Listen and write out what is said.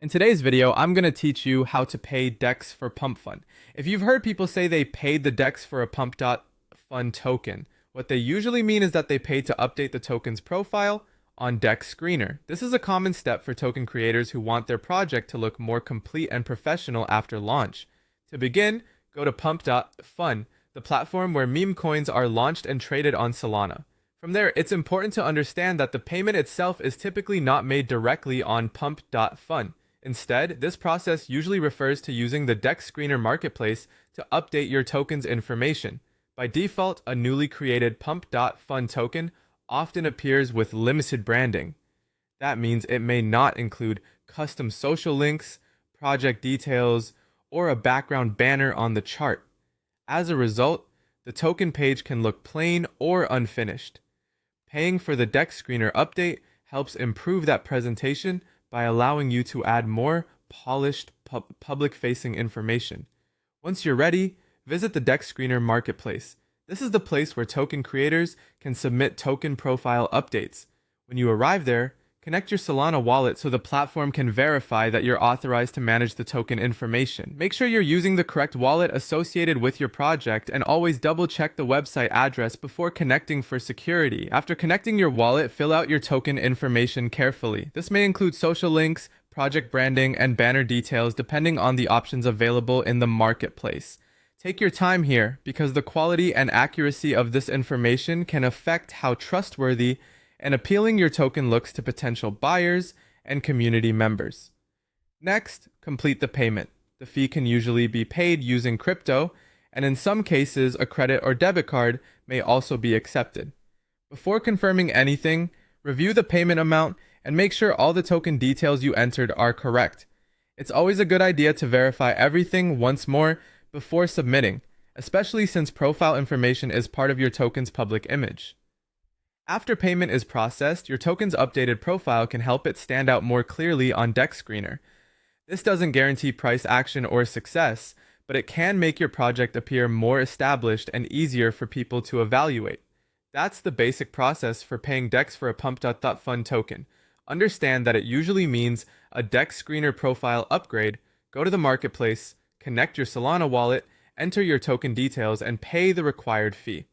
In today's video, I'm going to teach you how to pay DEX for Pumpfun. If you've heard people say they paid the DEX for a Pump.fun token, what they usually mean is that they paid to update the token's profile on Dexscreener. This is a common step for token creators who want their project to look more complete and professional after launch. To begin, go to Pump.fun, the platform where meme coins are launched and traded on Solana. From there, it's important to understand that the payment itself is typically not made directly on Pump.fun. Instead, this process usually refers to using the Dexscreener marketplace to update your token's information. By default, a newly created Pump.fun token often appears with limited branding. That means it may not include custom social links, project details, or a background banner on the chart. As a result, the token page can look plain or unfinished. Paying for the Dexscreener update helps improve that presentation by allowing you to add more polished public-facing information. Once you're ready, visit the Dexscreener marketplace. This is the place where token creators can submit token profile updates. When you arrive there, connect your Solana wallet so the platform can verify that you're authorized to manage the token information. Make sure you're using the correct wallet associated with your project and always double check the website address before connecting for security. After connecting your wallet, fill out your token information carefully. This may include social links, project branding, and banner details depending on the options available in the marketplace. Take your time here because the quality and accuracy of this information can affect how trustworthy and appealing your token looks to potential buyers and community members. Next, complete the payment. The fee can usually be paid using crypto, and in some cases, a credit or debit card may also be accepted. Before confirming anything, review the payment amount and make sure all the token details you entered are correct. It's always a good idea to verify everything once more before submitting, especially since profile information is part of your token's public image. After payment is processed, your token's updated profile can help it stand out more clearly on Dexscreener. This doesn't guarantee price action or success, but it can make your project appear more established and easier for people to evaluate. That's the basic process for paying DEX for a Pump.fun token. Understand that it usually means a Dexscreener profile upgrade. Go to the marketplace, connect your Solana wallet, enter your token details, and pay the required fee.